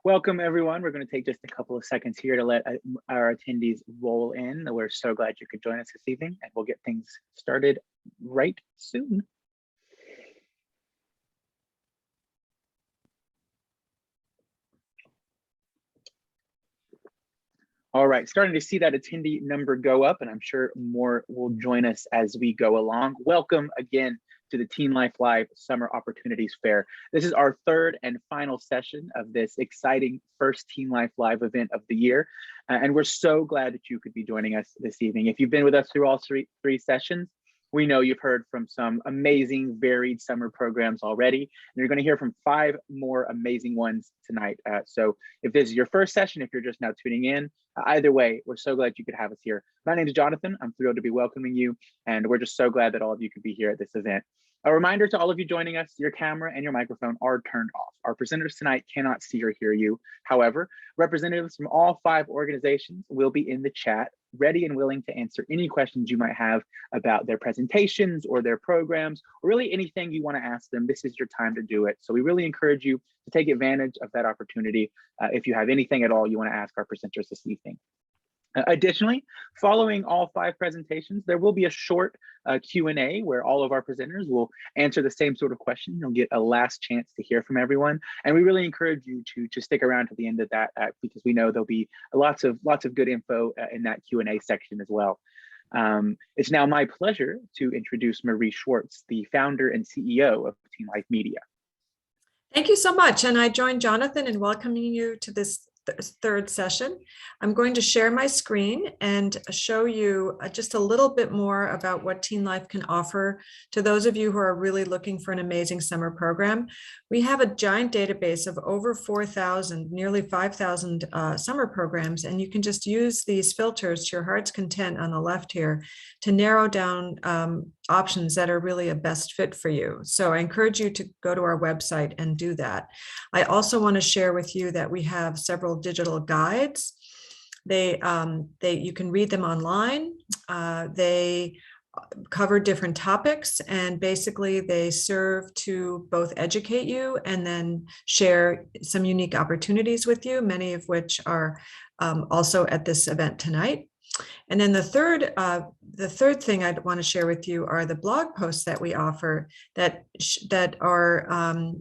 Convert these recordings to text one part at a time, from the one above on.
Welcome, everyone. We're going to take just a couple of seconds here to let our attendees roll in. We're so glad you could join us this evening, and we'll get things started right soon. All right, starting to see that attendee number go up, and I'm sure more will join us as we go along. Welcome again to the TeenLife Live Summer Opportunities Fair. This is our third and final session of this exciting first TeenLife Live event of the year. And we're so glad that you could be joining us this evening. If you've been with us through all three sessions, we know you've heard from some amazing, varied summer programs already, and you're going to hear from 5 more amazing ones tonight. So if this is your first session, if you're just now tuning in, either way, we're so glad you could have us here. My name is Jonathan. I'm thrilled to be welcoming you, and we're just so glad that all of you could be here at this event. A reminder to all of you joining us, your camera and your microphone are turned off. Our presenters tonight cannot see or hear you. However, representatives from all 5 organizations will be in the chat, ready and willing to answer any questions you might have about their presentations or their programs, or really anything you want to ask them. This is your time to do it. So we really encourage you to take advantage of that opportunity if you have anything at all you want to ask our presenters this evening. Additionally, following all 5 presentations, there will be a short Q&A where all of our presenters will answer the same sort of question. You'll get a last chance to hear from everyone. And we really encourage you to stick around to the end of that because we know there'll be lots of good info in that Q&A section as well. It's now my pleasure to introduce Marie Schwartz, the founder and CEO of TeenLife Media. Thank you so much. And I join Jonathan in welcoming you to this third session. I'm going to share my screen and show you just a little bit more about what TeenLife can offer to those of you who are really looking for an amazing summer program. We have a giant database of over 4,000, nearly 5,000 summer programs, and you can just use these filters to your heart's content on the left here to narrow down options that are really a best fit for you. So I encourage you to go to our website and do that. I also want to share with you that we have several digital guides. You can read them online. They cover different topics, and basically they serve to both educate you and then share some unique opportunities with you, many of which are also at this event tonight. And then the third thing I'd want to share with you are the blog posts that we offer that are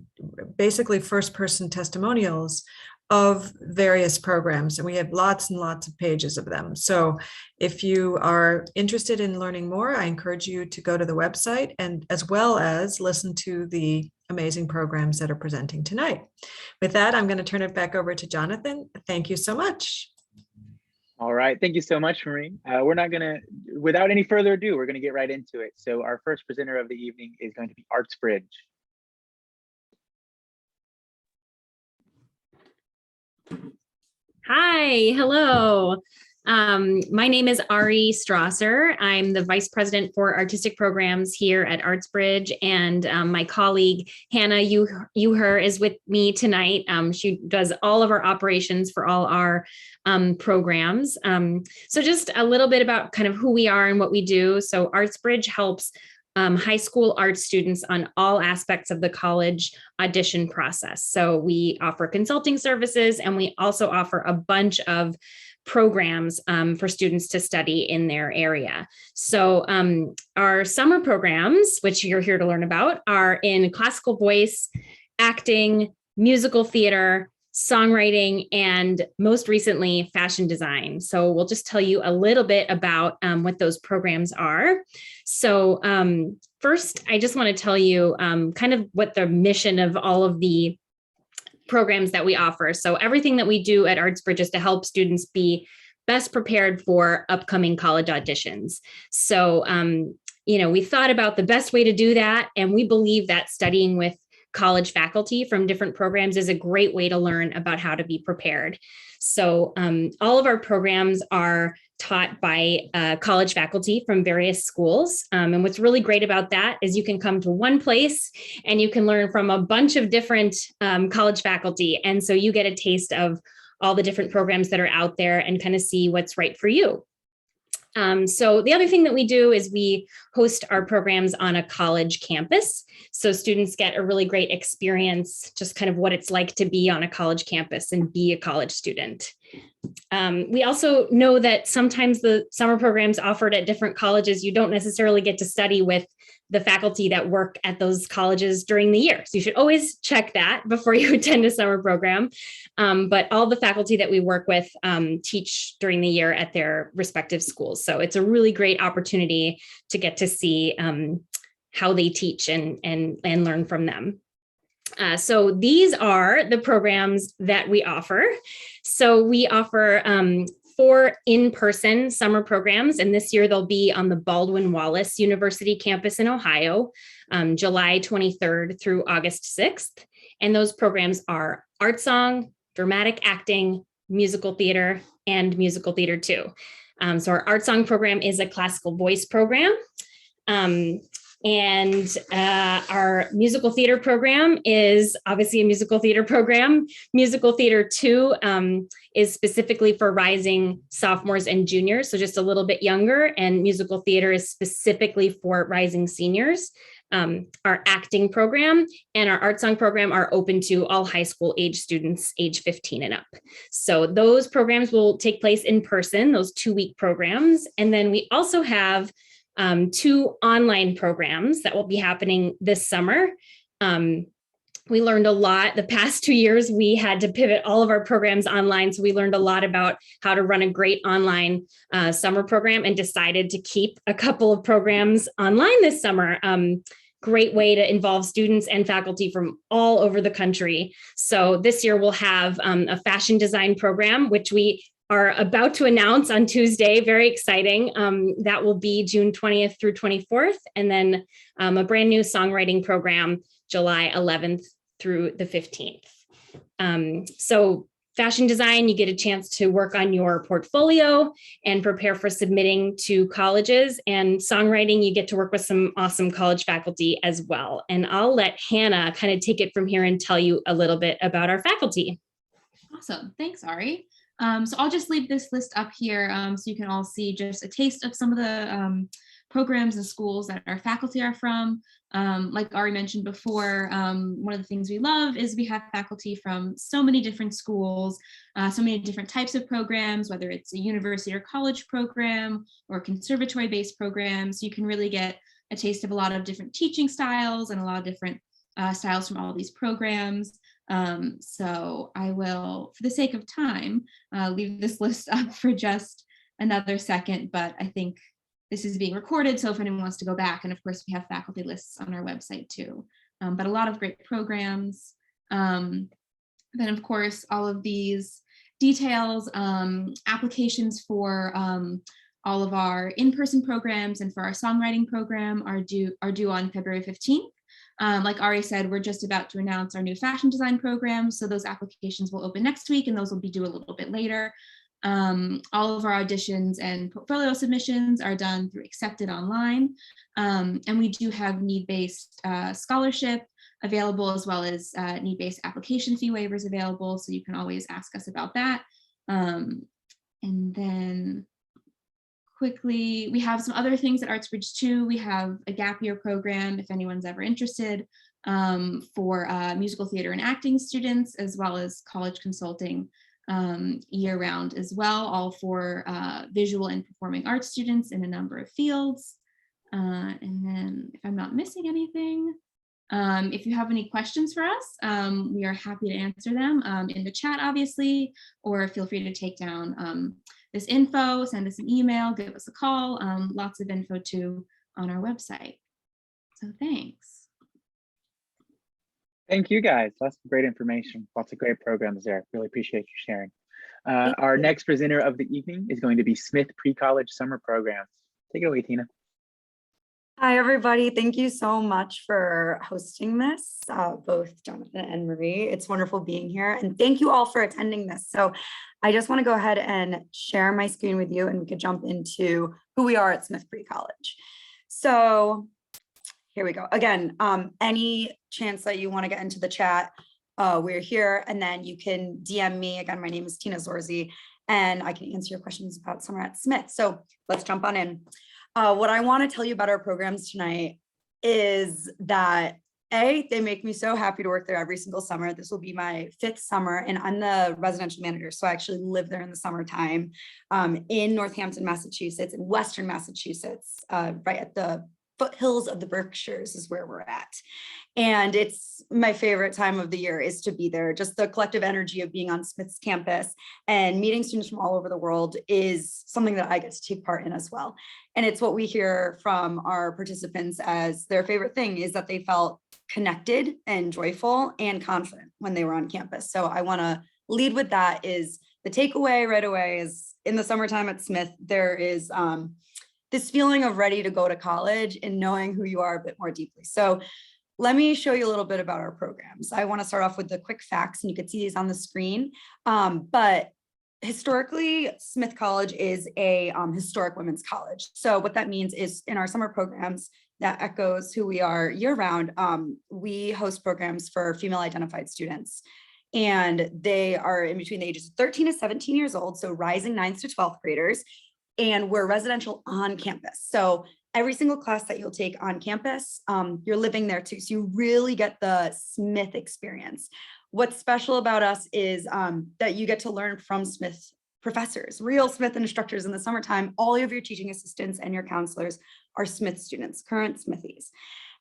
basically first-person testimonials of various programs, and we have lots and lots of pages of them. So if you are interested in learning more, I encourage you to go to the website and as well as listen to the amazing programs that are presenting tonight. With that, I'm going to turn it back over to Jonathan. Thank you so much. All right, thank you so much, Marie. We're not gonna, without any further ado, we're gonna get right into it. So our first presenter of the evening is going to be ArtsBridge. Hi, hello. My name is Ari Strasser. I'm the Vice President for Artistic Programs here at ArtsBridge, and my colleague Hannah her is with me tonight. She does all of our operations for all our programs. So just a little bit about kind of who we are and what we do. So ArtsBridge helps high school art students on all aspects of the college audition process. So we offer consulting services, and we also offer a bunch of programs for students to study in their area. So our summer programs, which you're here to learn about, are in classical voice, acting, musical theater, songwriting, and most recently, fashion design. So we'll just tell you a little bit about what those programs are. So first, I just want to tell you kind of what the mission of all of the programs that we offer. So everything that we do at ArtsBridge is to help students be best prepared for upcoming college auditions. So, we thought about the best way to do that, and we believe that studying with college faculty from different programs is a great way to learn about how to be prepared. So all of our programs are taught by college faculty from various schools. And what's really great about that is you can come to one place and you can learn from a bunch of different college faculty. And so you get a taste of all the different programs that are out there and kind of see what's right for you. So the other thing that we do is we host our programs on a college campus. So students get a really great experience, just kind of what it's like to be on a college campus and be a college student. We also know that sometimes the summer programs offered at different colleges, you don't necessarily get to study with the faculty that work at those colleges during the year. So you should always check that before you attend a summer program. But all the faculty that we work with teach during the year at their respective schools. So it's a really great opportunity to get to see how they teach and learn from them. So these are the programs that we offer. So we offer 4 in-person summer programs, and this year they'll be on the Baldwin Wallace University campus in Ohio, July 23rd through August 6th. And those programs are art song, dramatic acting, musical theater, and musical theater 2. So our art song program is a classical voice program. And our musical theater program is obviously a musical theater program. Musical theater 2 is specifically for rising sophomores and juniors, so just a little bit younger, and musical theater is specifically for rising seniors. Our acting program and our art song program are open to all high school age students, age 15 and up. So those programs will take place in person, those 2-week programs. And then we also have 2 online programs that will be happening this summer. We learned a lot. The past 2 years, we had to pivot all of our programs online. So we learned a lot about how to run a great online summer program and decided to keep a couple of programs online this summer. Great way to involve students and faculty from all over the country. So this year we'll have a fashion design program, which we are about to announce on Tuesday. Very exciting. That will be June 20th through 24th. And then a brand new songwriting program, July 11th through the 15th. So fashion design, you get a chance to work on your portfolio and prepare for submitting to colleges. And songwriting, you get to work with some awesome college faculty as well. And I'll let Hannah kind of take it from here and tell you a little bit about our faculty. Awesome. Thanks, Ari. So I'll just leave this list up here so you can all see just a taste of some of the programs and schools that our faculty are from. Like Ari mentioned before, one of the things we love is we have faculty from so many different schools, so many different types of programs, whether it's a university or college program or conservatory-based programs. You can really get a taste of a lot of different teaching styles and a lot of different styles from all these programs. So I will, for the sake of time, leave this list up for just another second, but I think this is being recorded, so if anyone wants to go back, and of course we have faculty lists on our website too, but a lot of great programs. Then of course, all of these details, applications for all of our in-person programs and for our songwriting program are due on February 15th. Like Ari said, we're just about to announce our new fashion design program, so those applications will open next week and those will be due a little bit later. All of our auditions and portfolio submissions are done through Accepted Online, and we do have need-based scholarship available, as well as need-based application fee waivers available, so you can always ask us about that. And then quickly, we have some other things at ArtsBridge too. We have a gap year program if anyone's ever interested, for musical theater and acting students, as well as college consulting year-round as well, all for visual and performing arts students in a number of fields. And then if I'm not missing anything, if you have any questions for us, we are happy to answer them in the chat, obviously, or feel free to take down this info, send us an email, give us a call, lots of info too on our website. So thanks. Thank you guys. Lots of great information. Lots of great programs there. Really appreciate you sharing. Our next presenter of the evening is going to be Smith Precollege Summer Programs. Take it away, Tina. Hi, everybody. Thank you so much for hosting this, both Jonathan and Marie. It's wonderful being here. And thank you all for attending this. So I just want to go ahead and share my screen with you, and we could jump into who we are at Smith Precollege. So here we go. Again, any chance that you want to get into the chat, we're here, and then you can DM me. Again, my name is Tina Zorzi, and I can answer your questions about summer at Smith. So let's jump on in. What I want to tell you about our programs tonight is that they make me so happy to work there every single summer. This will be my 5th summer, and I'm the residential manager. So I actually live there in the summertime, in Northampton, Massachusetts, in Western Massachusetts, right at the foothills of the Berkshires is where we're at. And it's my favorite time of the year is to be there. Just the collective energy of being on Smith's campus and meeting students from all over the world is something that I get to take part in as well. And it's what we hear from our participants as their favorite thing is that they felt connected and joyful and confident when they were on campus. So I want to lead with that. Is the takeaway right away is in the summertime at Smith, there is this feeling of ready to go to college and knowing who you are a bit more deeply. So let me show you a little bit about our programs. I want to start off with the quick facts, and you can see these on the screen. But historically, Smith College is a historic women's college. So what that means is in our summer programs, that echoes who we are year round. We host programs for female identified students, and they are in between the ages of 13 to 17 years old. So rising 9th to 12th graders. And we're residential on campus. So every single class that you'll take on campus, you're living there too. So you really get the Smith experience. What's special about us is that you get to learn from Smith professors, real Smith instructors in the summertime. All of your teaching assistants and your counselors are Smith students, current Smithies.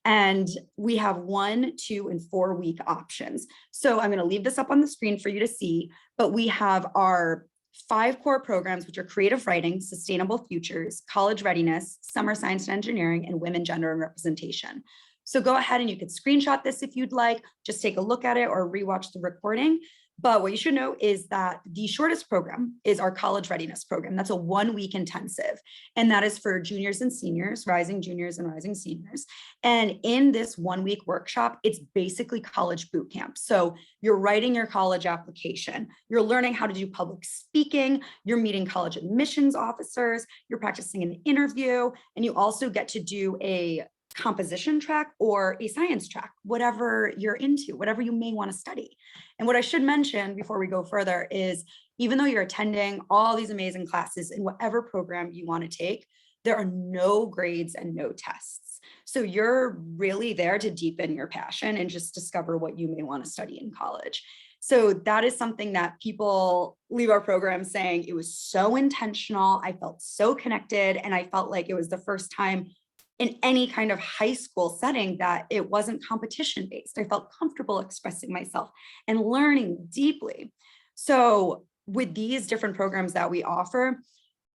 And we have 1, 2, and 4 week options. So I'm going to leave this up on the screen for you to see, but we have our 5 core programs, which are creative writing, sustainable futures, college readiness, summer science and engineering, and women, gender, and representation. So go ahead and you could screenshot this if you'd like, just take a look at it or rewatch the recording. But what you should know is that the shortest program is our college readiness program. That's a 1-week intensive. And that is for juniors and seniors, rising juniors and rising seniors. And in this 1-week workshop, it's basically college boot camp. So you're writing your college application, you're learning how to do public speaking, you're meeting college admissions officers, you're practicing an interview, and you also get to do a composition track or a science track, whatever you're into, whatever you may want to study. And what I should mention before we go further is even though you're attending all these amazing classes in whatever program you want to take, there are no grades and no tests. So you're really there to deepen your passion and just discover what you may want to study in college. So that is something that people leave our program saying it was so intentional. I felt so connected, and I felt like it was the first time in any kind of high school setting that it wasn't competition based. I felt comfortable expressing myself and learning deeply. So with these different programs that we offer,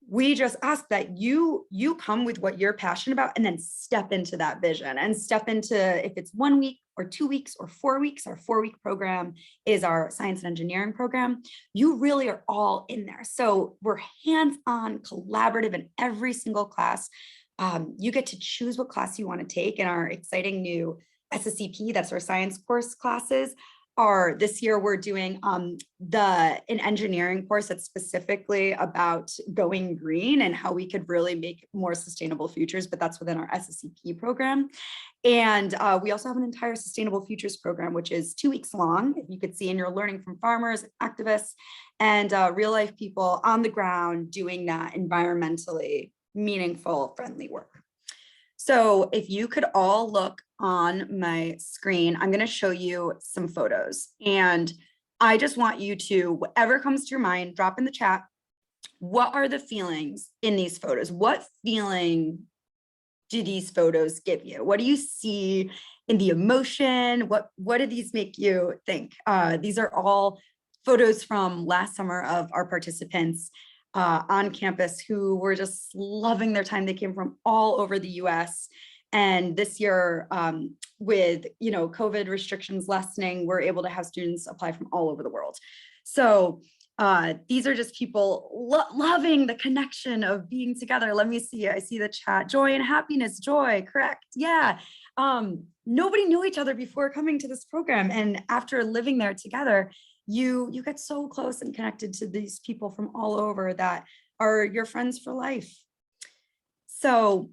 we just ask that you come with what you're passionate about and then step into that vision and step into, if it's 1 week or 2 weeks or 4 weeks, our 4-week program is our science and engineering program. You really are all in there. So we're hands-on, collaborative in every single class. You get to choose what class you want to take, and our exciting new SSCP, that's our science course classes, are this year we're doing an engineering course that's specifically about going green and how we could really make more sustainable futures, but that's within our SSCP program. And we also have an entire sustainable futures program, which is 2 weeks long, if you could see, and you're learning from farmers, activists, and real life people on the ground doing that environmentally meaningful, friendly work. So if you could all look on my screen, I'm going to show you some photos, and I just want you to, whatever comes to your mind, drop in the chat. What are the feelings in these photos? What feeling do these photos give you? What do you see in the emotion? What do these make you think? These are all photos from last summer of our participants on campus who were just loving their time. They came from all over the US. And this year, with COVID restrictions lessening, we're able to have students apply from all over the world. So these are just people loving the connection of being together. Let me see, I see the chat. Joy and happiness, joy, correct. Yeah. Nobody knew each other before coming to this program. And after living there together, you get so close and connected to these people from all over that are your friends for life. So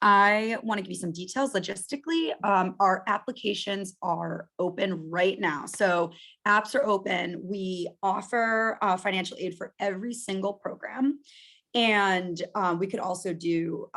I want to give you some details logistically. Our applications are open right now. So apps are open. We offer financial aid for every single program. And we could also do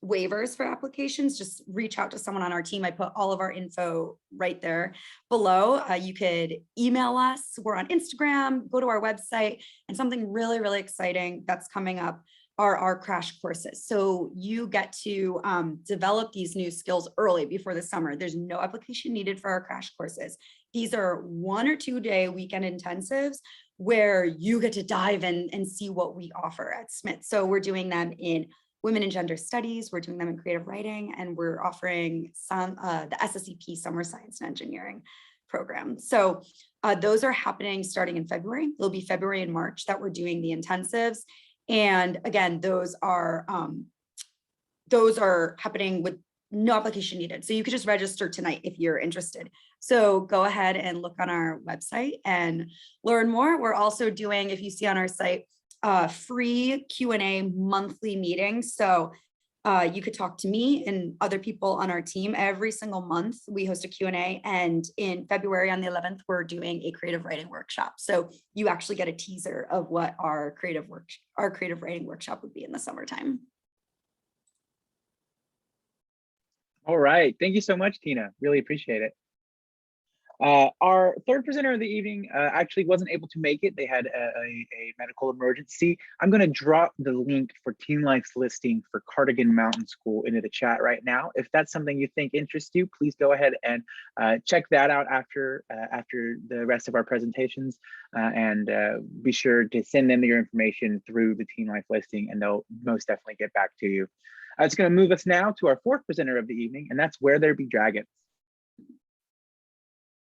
waivers for applications. Just reach out to someone on our team. I put all of our info right there below. You could email us. We're on Instagram, go to our website, and something really, really exciting that's coming up are our crash courses. So you get to develop these new skills early before the summer. There's no application needed for our crash courses. These are 1 or 2 day weekend intensives where you get to dive in and see what we offer at Smith. So we're doing them in women and gender studies, we're doing them in creative writing, and we're offering some the SSEP Summer Science and Engineering program. So those are happening starting in February. It'll be February and March that we're doing the intensives. And again, those are happening with no application needed. So you could just register tonight if you're interested. So go ahead and look on our website and learn more. We're also doing, if you see on our site, free Q&A monthly meetings. So you could talk to me and other people on our team every single month. We host a Q&A, and in February on the 11th, we're doing a creative writing workshop. So you actually get a teaser of what our creative writing workshop would be in the summertime. All right. Thank you so much, Tina. Really appreciate it. Our third presenter of the evening actually wasn't able to make it. They had a medical emergency. I'm going to drop the link for TeenLife's listing for Cardigan Mountain School into the chat right now. If that's something you think interests you, please go ahead and check that out after the rest of our presentations, and be sure to send them your information through the TeenLife listing, and they'll most definitely get back to you. It's going to move us now to our fourth presenter of the evening, and that's Where There Be Dragons.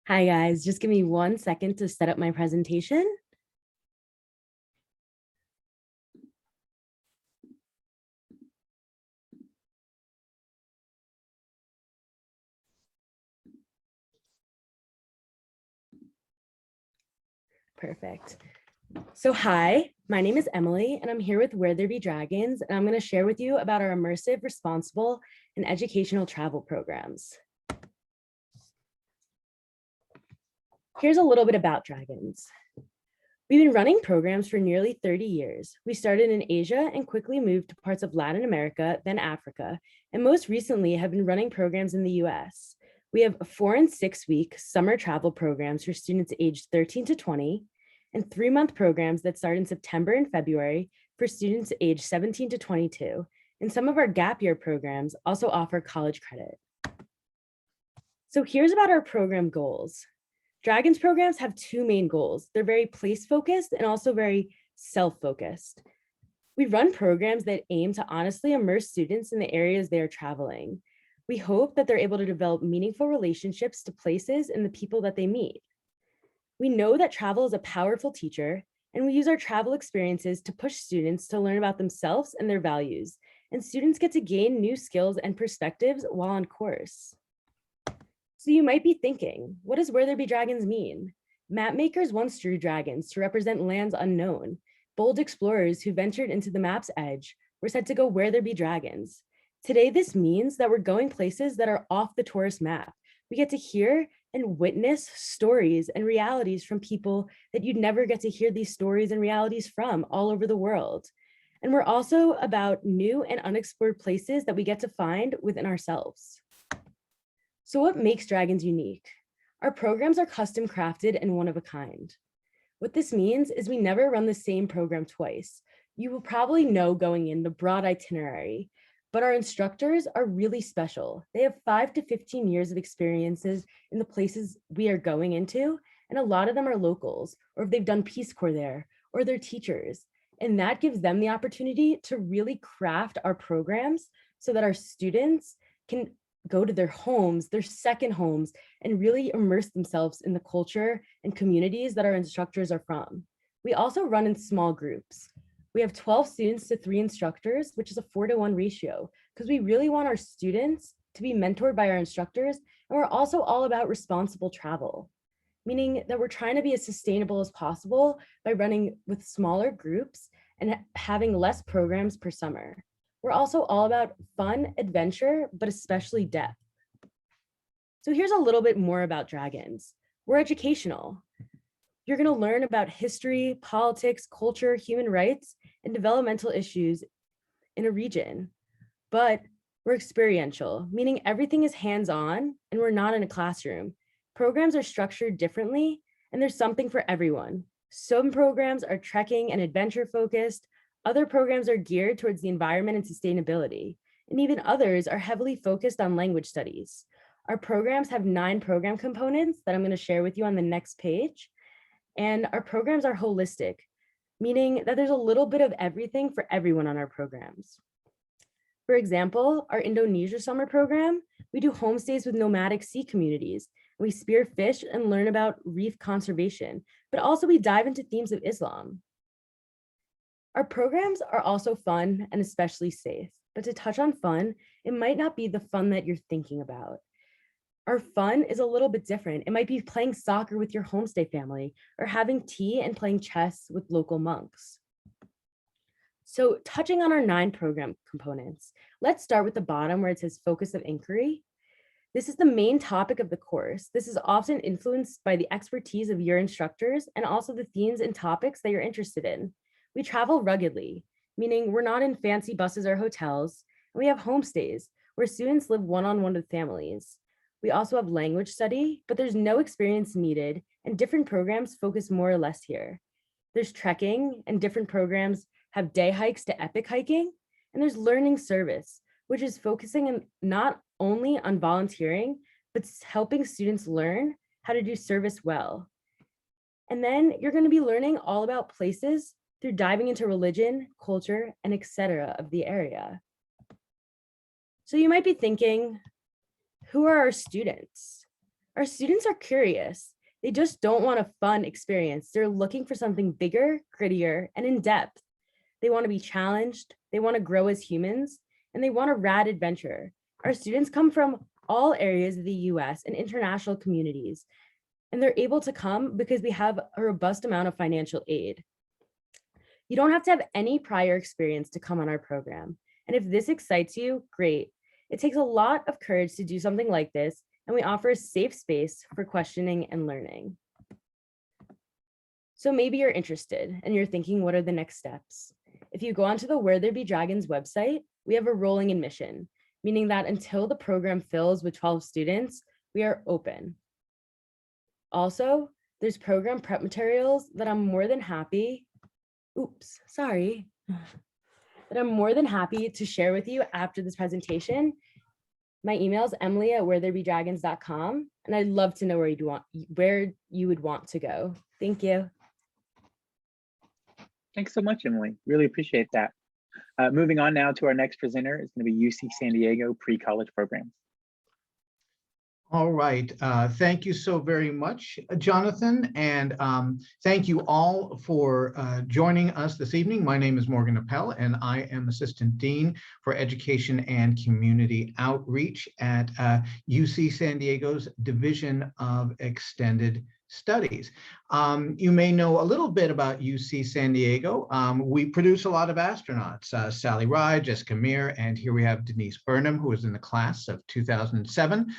Hi guys, just give me 1 second to set up my presentation. Perfect. So hi, my name is Emily and I'm here with Where There Be Dragons, and I'm going to share with you about our immersive, responsible, and educational travel programs. Here's a little bit about Dragons. We've been running programs for nearly 30 years. We started in Asia and quickly moved to parts of Latin America, then Africa, and most recently have been running programs in the US. We have 4- and 6-week summer travel programs for students aged 13 to 20, and 3-month programs that start in September and February for students aged 17 to 22. And some of our gap year programs also offer college credit. So here's about our program goals. Dragons programs have 2 main goals. They're very place-focused and also very self-focused. We run programs that aim to honestly immerse students in the areas they are traveling. We hope that they're able to develop meaningful relationships to places and the people that they meet. We know that travel is a powerful teacher, and we use our travel experiences to push students to learn about themselves and their values, and students get to gain new skills and perspectives while on course. So you might be thinking, what does Where There Be Dragons mean? Map makers once drew dragons to represent lands unknown. Bold explorers who ventured into the map's edge were said to go where there be dragons. Today, this means that we're going places that are off the tourist map. We get to hear and witness stories and realities from people that you'd never get to hear these stories and realities from all over the world. And we're also about new and unexplored places that we get to find within ourselves. So what makes Dragons unique? Our programs are custom crafted and one of a kind. What this means is we never run the same program twice. You will probably know going in the broad itinerary, but our instructors are really special. They have 5 to 15 years of experiences in the places we are going into, and a lot of them are locals, or if they've done Peace Corps there, or they're teachers. And that gives them the opportunity to really craft our programs so that our students can go to their homes, their second homes, and really immerse themselves in the culture and communities that our instructors are from. We also run in small groups. We have 12 students to 3 instructors, which is a 4-to-1 ratio, because we really want our students to be mentored by our instructors. And we're also all about responsible travel, meaning that we're trying to be as sustainable as possible by running with smaller groups and having less programs per summer. We're also all about fun, adventure, but especially depth. So here's a little bit more about dragons. We're educational. You're going to learn about history, politics, culture, human rights, and developmental issues in a region. But we're experiential, meaning everything is hands-on and we're not in a classroom. Programs are structured differently, and there's something for everyone. Some programs are trekking and adventure focused. Other programs are geared towards the environment and sustainability, and even others are heavily focused on language studies. Our programs have 9 program components that I'm going to share with you on the next page. And our programs are holistic, meaning that there's a little bit of everything for everyone on our programs. For example, our Indonesia summer program, we do homestays with nomadic sea communities. We spear fish and learn about reef conservation, but also we dive into themes of Islam. Our programs are also fun and especially safe, but to touch on fun, it might not be the fun that you're thinking about. Our fun is a little bit different. It might be playing soccer with your homestay family or having tea and playing chess with local monks. So touching on our 9 program components, let's start with the bottom where it says focus of inquiry. This is the main topic of the course. This is often influenced by the expertise of your instructors and also the themes and topics that you're interested in. We travel ruggedly, meaning we're not in fancy buses or hotels, and we have homestays where students live one-on-one with families. We also have language study, but there's no experience needed, and different programs focus more or less here. There's trekking, and different programs have day hikes to epic hiking, and there's learning service, which is focusing not only on volunteering, but helping students learn how to do service well. And then you're going to be learning all about places through diving into religion, culture, and etc. of the area. So you might be thinking, who are our students? Our students are curious. They just don't want a fun experience. They're looking for something bigger, grittier, and in depth. They want to be challenged. They want to grow as humans, and they want a rad adventure. Our students come from all areas of the US and international communities, and they're able to come because we have a robust amount of financial aid. You don't have to have any prior experience to come on our program. And if this excites you, great. It takes a lot of courage to do something like this, and we offer a safe space for questioning and learning. So maybe you're interested and you're thinking, what are the next steps? If you go onto the Where There Be Dragons website, we have a rolling admission, meaning that until the program fills with 12 students, we are open. Also, there's program prep materials that I'm more than happy, that I'm more than happy to share with you after this presentation. My email is emily@wheretherebedragons.com, and I'd love to know where you would want to go. Thank you. Thanks so much, Emily. Really appreciate that. Moving on now to our next presenter is going to be UC San Diego Pre-College Programs. All right. Thank you so very much, Jonathan. And thank you all for joining us this evening. My name is Morgan Appel, and I am Assistant Dean for Education and Community Outreach at UC San Diego's Division of Extended Studies. You may know a little bit about UC San Diego. We produce a lot of astronauts, Sally Ride, Jessica Meir, and here we have Denise Burnham, who was in the class of 2007.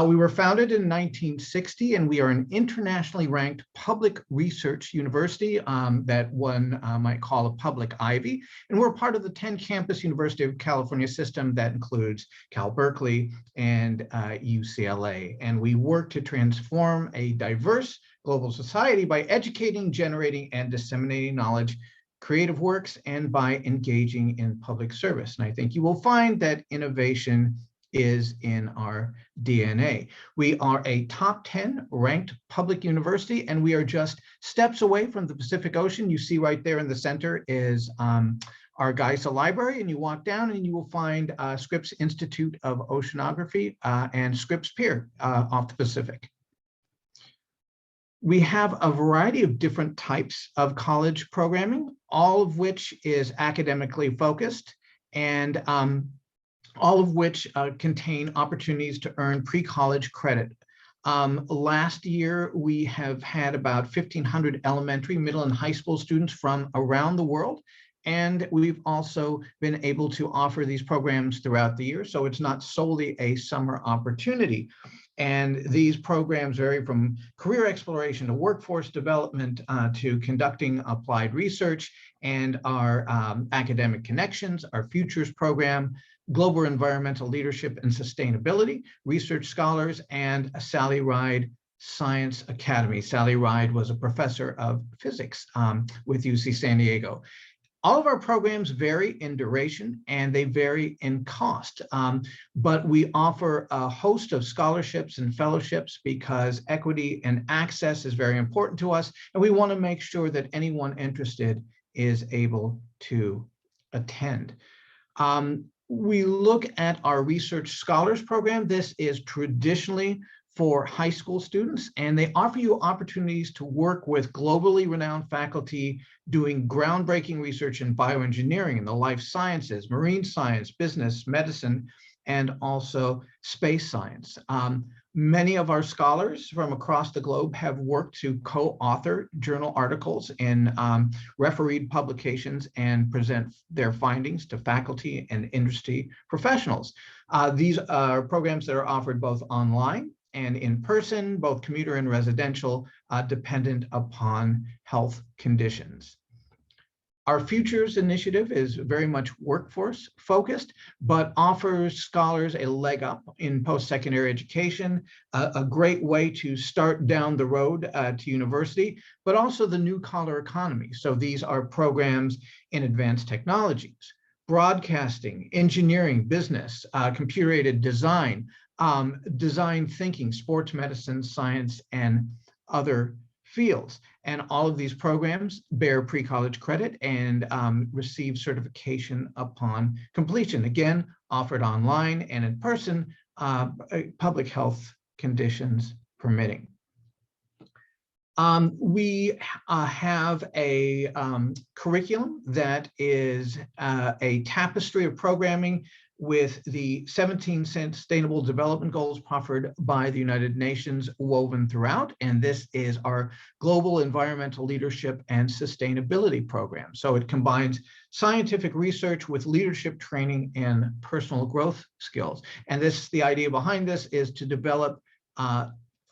We were founded in 1960, and we are an internationally ranked public research university that one might call a public Ivy. And we're part of the 10-campus University of California system that includes Cal Berkeley and UCLA. And we work to transform a diverse global society by educating, generating, and disseminating knowledge, creative works, and by engaging in public service. And I think you will find that innovation is in our DNA. We are a top 10 ranked public university, and we are just steps away from the Pacific Ocean. You see right there in the center is our Geisa Library, and you walk down and you will find Scripps Institute of Oceanography and Scripps Pier off the Pacific. We have a variety of different types of college programming, all of which is academically focused, and all of which contain opportunities to earn pre-college credit. Last year, we have had about 1,500 elementary, middle, and high school students from around the world, And we've also been able to offer these programs throughout the year. So it's not solely a summer opportunity. And these programs vary from career exploration to workforce development to conducting applied research, and our academic connections, our futures program, global environmental leadership and sustainability, research scholars, and a Sally Ride Science Academy. Sally Ride was a professor of physics with UC San Diego. All of our programs vary in duration and they vary in cost, but we offer a host of scholarships and fellowships because equity and access is very important to us, and we want to make sure that anyone interested is able to attend. We look at our Research Scholars Program. This is traditionally for high school students, and they offer you opportunities to work with globally renowned faculty doing groundbreaking research in bioengineering, in the life sciences, marine science, business, medicine, and also space science. Many of our scholars from across the globe have worked to co-author journal articles in refereed publications and present their findings to faculty and industry professionals. These are programs that are offered both online and in person, both commuter and residential, dependent upon health conditions. Our Futures initiative is very much workforce focused, but offers scholars a leg up in post-secondary education, a great way to start down the road to university, but also the new collar economy. So these are programs in advanced technologies, broadcasting, engineering, business, computer-aided design, design thinking, sports medicine, science, and other fields. And all of these programs bear pre-college credit and receive certification upon completion. Again, offered online and in person, public health conditions permitting. We have a curriculum that is a tapestry of programming with the 17 Sustainable Development Goals proffered by the United Nations woven throughout. And this is our Global Environmental Leadership and Sustainability Program. So it combines scientific research with leadership training and personal growth skills. And this, the idea behind this is to develop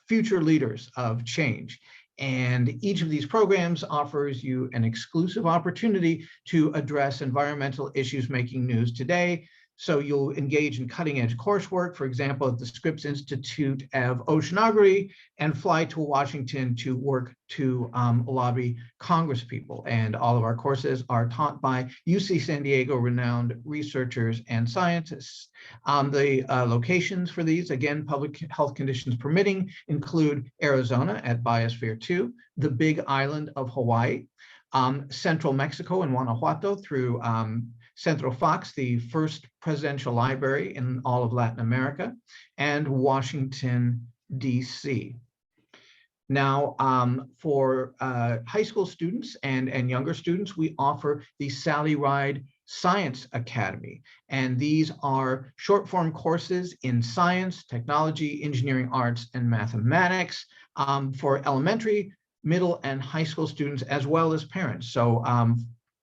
future leaders of change. And each of these programs offers you an exclusive opportunity to address environmental issues making news today. So you'll engage in cutting edge coursework, for example, at the Scripps Institute of Oceanography, and fly to Washington to work to lobby Congresspeople. And all of our courses are taught by UC San Diego renowned researchers and scientists. The locations for these, again, public health conditions permitting, include Arizona at Biosphere 2, the Big Island of Hawaii, Central Mexico and Guanajuato through Centro Fox, the first presidential library in all of Latin America, and Washington, D.C. Now, for high school students and younger students, we offer the Sally Ride Science Academy. And these are short form courses in science, technology, engineering, arts, and mathematics for elementary, middle, and high school students, as well as parents. So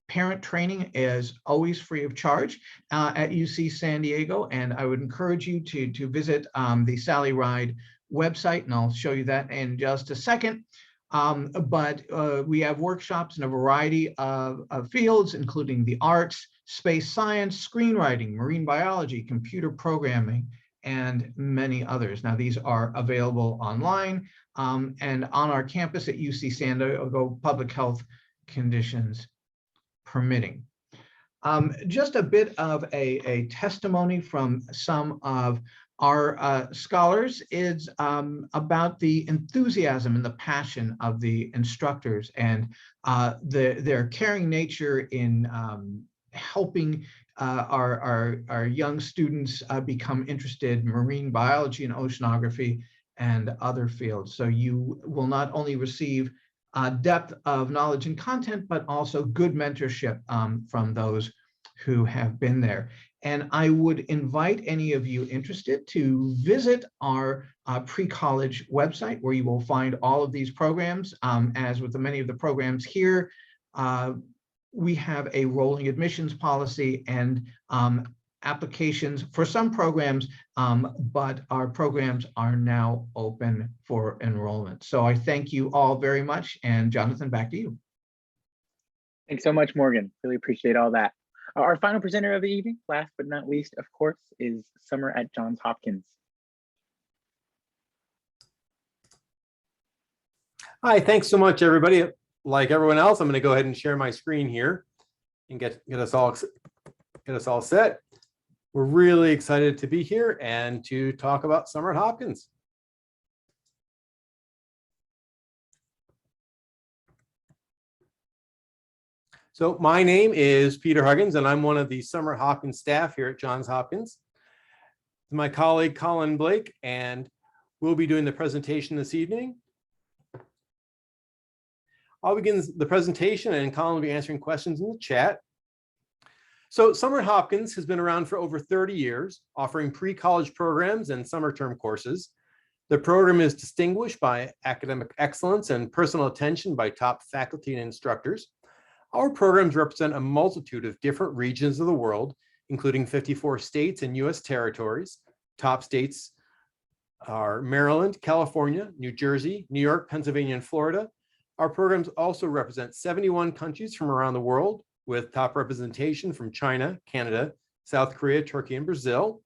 parent training is always free of charge at UC San Diego, and I would encourage you to visit the Sally Ride website, and I'll show you that in just a second. But we have workshops in a variety of fields, including the arts, space science, screenwriting, marine biology, computer programming, and many others. Now, these are available online and on our campus at UC San Diego, public health conditions permitting. Just a bit of a testimony from some of our scholars is about the enthusiasm and the passion of the instructors and their caring nature in helping our young students become interested in marine biology and oceanography and other fields. So you will not only receive depth of knowledge and content, but also good mentorship from those who have been there. And I would invite any of you interested to visit our pre-college website, where you will find all of these programs. As with many of the programs here, we have a rolling admissions policy and applications for some programs, but our programs are now open for enrollment. So I thank you all very much. And Jonathan, back to you. Thanks so much, Morgan. Really appreciate all that. Our final presenter of the evening, last but not least, of course, is Summer at Johns Hopkins. Hi, thanks so much, everybody. Like everyone else, I'm going to go ahead and share my screen here and get us all set. We're really excited to be here and to talk about summer at Hopkins. So my name is Peter Huggins, and I'm one of the Summer at Hopkins staff here at Johns Hopkins. My colleague Colin Blake, and we'll be doing the presentation this evening. I'll begin the presentation and Colin will be answering questions in the chat. So Summer at Hopkins has been around for over 30 years, offering pre-college programs and summer term courses. The program is distinguished by academic excellence and personal attention by top faculty and instructors. Our programs represent a multitude of different regions of the world, including 54 states and US territories. Top states are Maryland, California, New Jersey, New York, Pennsylvania, and Florida. Our programs also represent 71 countries from around the world, with top representation from China, Canada, South Korea, Turkey, and Brazil.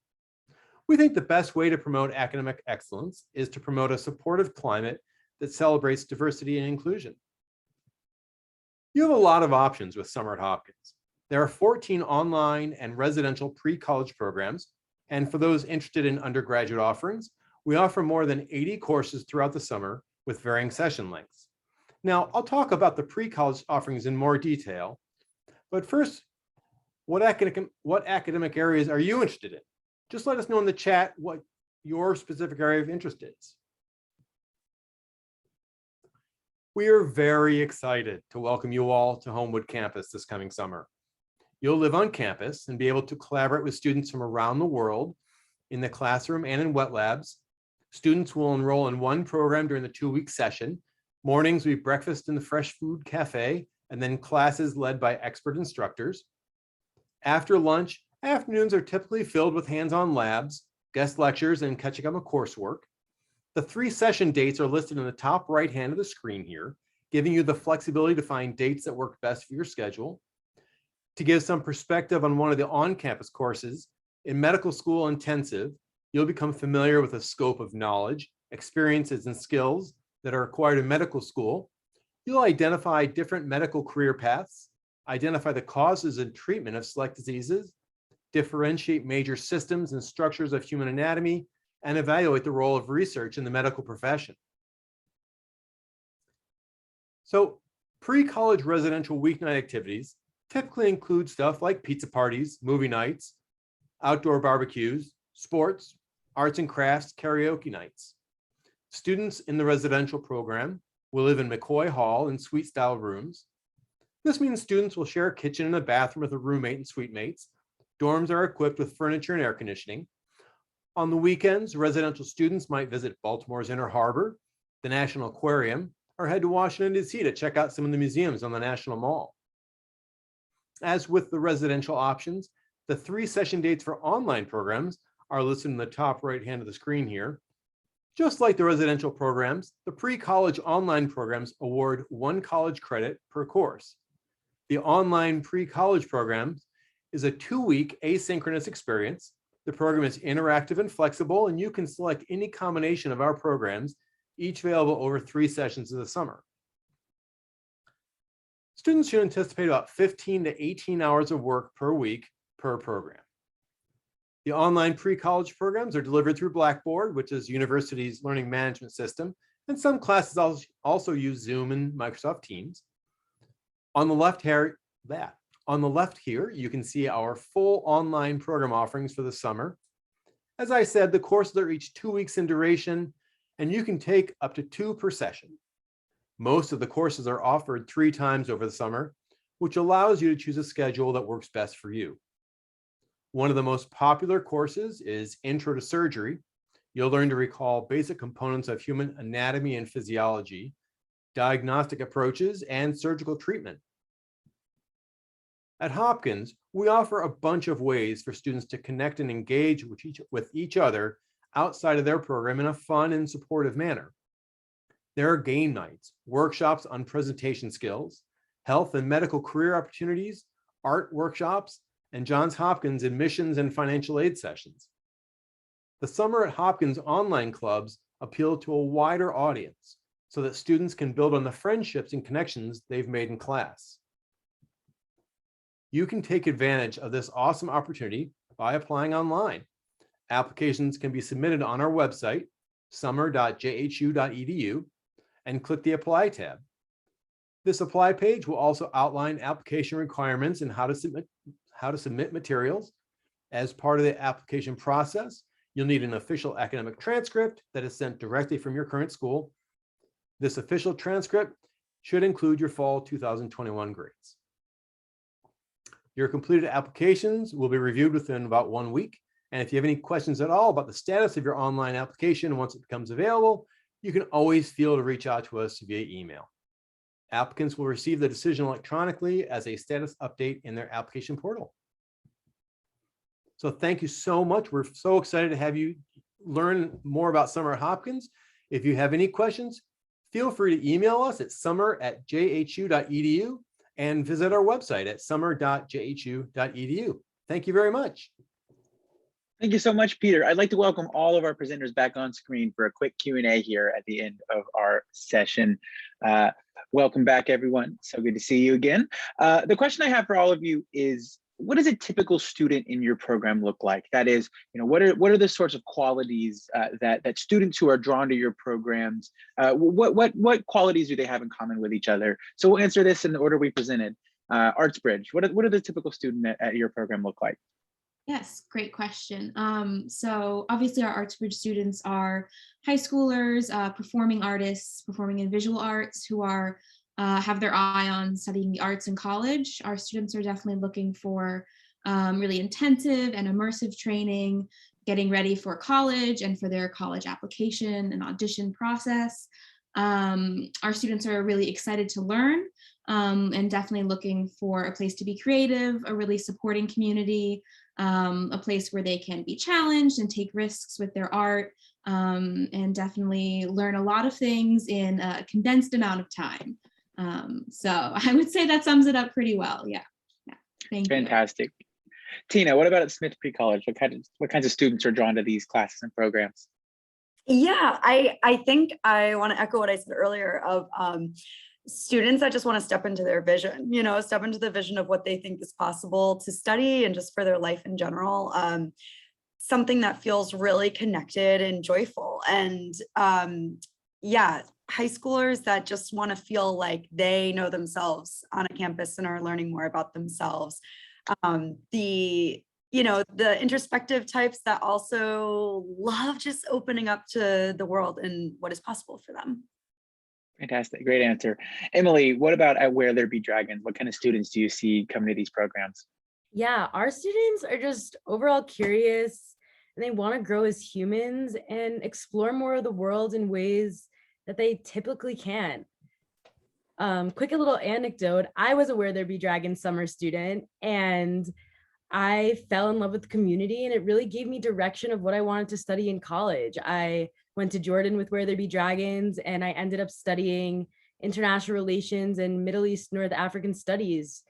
We think the best way to promote academic excellence is to promote a supportive climate that celebrates diversity and inclusion. You have a lot of options with Summer at Hopkins. There are 14 online and residential pre-college programs, and for those interested in undergraduate offerings, we offer more than 80 courses throughout the summer with varying session lengths. Now, I'll talk about the pre-college offerings in more detail, but first, what academic areas are you interested in? Just let us know in the chat what your specific area of interest is. We are very excited to welcome you all to Homewood campus this coming summer. You'll live on campus and be able to collaborate with students from around the world in the classroom and in wet labs. Students will enroll in one program during the 2-week session. Mornings will be breakfast in the Fresh Food Cafe, and then classes led by expert instructors. After lunch, afternoons are typically filled with hands-on labs, guest lectures, and catching up on coursework. The 3 session dates are listed in the top right hand of the screen here, giving you the flexibility to find dates that work best for your schedule. To give some perspective on one of the on-campus courses, in Medical School Intensive, you'll become familiar with the scope of knowledge, experiences, and skills that are required in medical school. You'll identify different medical career paths, identify the causes and treatment of select diseases, differentiate major systems and structures of human anatomy, and evaluate the role of research in the medical profession. So, pre-college residential weeknight activities typically include stuff like pizza parties, movie nights, outdoor barbecues, sports, arts and crafts, karaoke nights. Students in the residential program will live in McCoy Hall in suite-style rooms. This means students will share a kitchen and a bathroom with a roommate and suite mates. Dorms are equipped with furniture and air conditioning. On the weekends, residential students might visit Baltimore's Inner Harbor, the National Aquarium, or head to Washington, D.C. to check out some of the museums on the National Mall. As with the residential options, the 3 session dates for online programs are listed in the top right hand of the screen here. Just like the residential programs, the pre-college online programs award 1 college credit per course. The online pre-college program is a 2-week asynchronous experience. The program is interactive and flexible, and you can select any combination of our programs, each available over 3 sessions of the summer. Students should anticipate about 15 to 18 hours of work per week per program. The online pre-college programs are delivered through Blackboard, which is university's learning management system, and some classes also use Zoom and Microsoft Teams. On the left here, you can see our full online program offerings for the summer. As I said, the courses are each 2 weeks in duration, and you can take up to 2 per session. Most of the courses are offered 3 times over the summer, which allows you to choose a schedule that works best for you. One of the most popular courses is Intro to Surgery. You'll learn to recall basic components of human anatomy and physiology, diagnostic approaches, and surgical treatment. At Hopkins, we offer a bunch of ways for students to connect and engage with each other outside of their program in a fun and supportive manner. There are game nights, workshops on presentation skills, health and medical career opportunities, art workshops, and Johns Hopkins admissions and financial aid sessions. The Summer at Hopkins online clubs appeal to a wider audience so that students can build on the friendships and connections they've made in class. You can take advantage of this awesome opportunity by applying online. Applications can be submitted on our website, summer.jhu.edu, and click the Apply tab. This Apply page will also outline application requirements and how to submit materials. As part of the application process, you'll need an official academic transcript that is sent directly from your current school. This official transcript should include your fall 2021 grades. Your completed applications will be reviewed within about 1 week. And if you have any questions at all about the status of your online application once it becomes available, you can always feel free to reach out to us via email. Applicants will receive the decision electronically as a status update in their application portal. So thank you so much. We're so excited to have you learn more about Summer at Hopkins. If you have any questions, feel free to email us at summer@jhu.edu and visit our website at summer.jhu.edu. Thank you very much. Thank you so much, Peter. I'd like to welcome all of our presenters back on screen for a quick Q&A here at the end of our session. Welcome back, everyone. So good to see you again. The question I have for all of you is, what does a typical student in your program look like? That is, what are the sorts of qualities that students who are drawn to your programs, what qualities do they have in common with each other? So we'll answer this in the order we presented. ArtsBridge, what are the typical student at your program look like? Yes, great question. So obviously our ArtsBridge students are high schoolers, performing artists, performing in visual arts who are have their eye on studying the arts in college. Our students are definitely looking for really intensive and immersive training, getting ready for college and for their college application and audition process. Our students are really excited to learn and definitely looking for a place to be creative, a really supporting community, a place where they can be challenged and take risks with their art, and definitely learn a lot of things in a condensed amount of time. So I would say that sums it up pretty well. Yeah. Thank you. Fantastic. Tina, what about at Smith Precollege? What kinds of students are drawn to these classes and programs? Yeah, I think I want to echo what I said earlier of students that just want to step into their vision, step into the vision of what they think is possible to study and just for their life in general. Something that feels really connected and joyful. And yeah, high schoolers that just want to feel like they know themselves on a campus and are learning more about themselves. The introspective types that also love just opening up to the world and what is possible for them. Fantastic, great answer. Emily, what about at Where There Be Dragons? What kind of students do you see coming to these programs? Yeah, our students are just overall curious and they want to grow as humans and explore more of the world in ways that they typically can't. Quick little anecdote, I was a Where There Be Dragons summer student and I fell in love with the community and it really gave me direction of what I wanted to study in college. I went to Jordan with Where There Be Dragons and I ended up studying international relations and Middle East North African studies.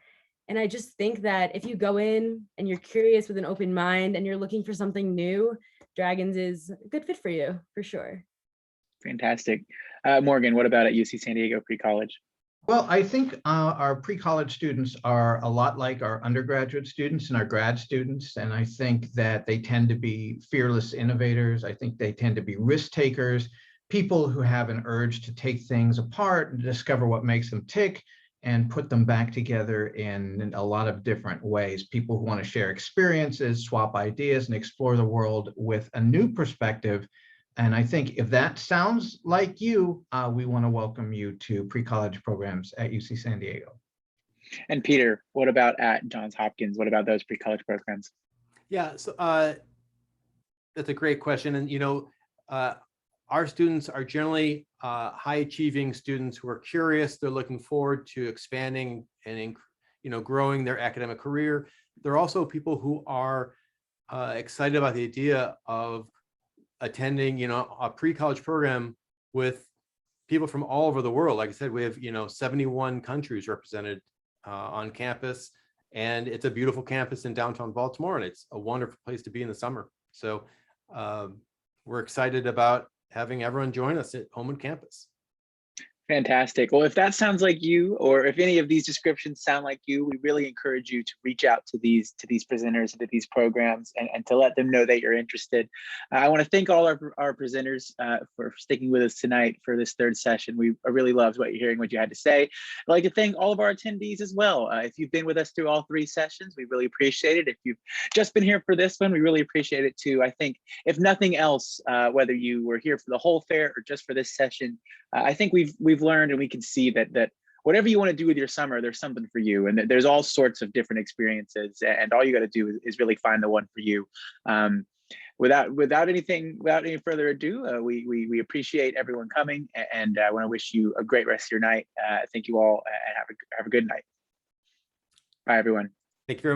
And I just think that if you go in and you're curious with an open mind and you're looking for something new, Dragons is a good fit for you, for sure. Fantastic. Morgan, what about at UC San Diego Pre-College? Well, I think our pre-college students are a lot like our undergraduate students and our grad students. And I think that they tend to be fearless innovators. I think they tend to be risk takers, people who have an urge to take things apart and discover what makes them tick and put them back together in a lot of different ways. People who want to share experiences, swap ideas, and explore the world with a new perspective. And I think if that sounds like you, we want to welcome you to pre-college programs at UC San Diego. And Peter, what about at Johns Hopkins? What about those pre-college programs? Yeah, so that's a great question. And, our students are generally high achieving students who are curious. They're looking forward to expanding and growing their academic career. They're also people who are excited about the idea of attending, a pre-college program with people from all over the world. Like I said, we have, 71 countries represented on campus, and it's a beautiful campus in downtown Baltimore, and it's a wonderful place to be in the summer. So we're excited about having everyone join us at Homewood campus. Fantastic. Well, if that sounds like you, or if any of these descriptions sound like you, we really encourage you to reach out to these presenters and to these programs and to let them know that you're interested. I want to thank all our presenters for sticking with us tonight for this third session. I really loved what you had to say. I'd like to thank all of our attendees as well. If you've been with us through all three sessions, we really appreciate it. If you've just been here for this one, we really appreciate it too. I think if nothing else, whether you were here for the whole fair or just for this session, I think we've learned, and we can see that whatever you want to do with your summer, there's something for you, and there's all sorts of different experiences, and all you got to do is really find the one for you. Without any further ado, we appreciate everyone coming, and I want to wish you a great rest of your night. Thank you all, and have a good night. Bye, everyone. Thank you very much.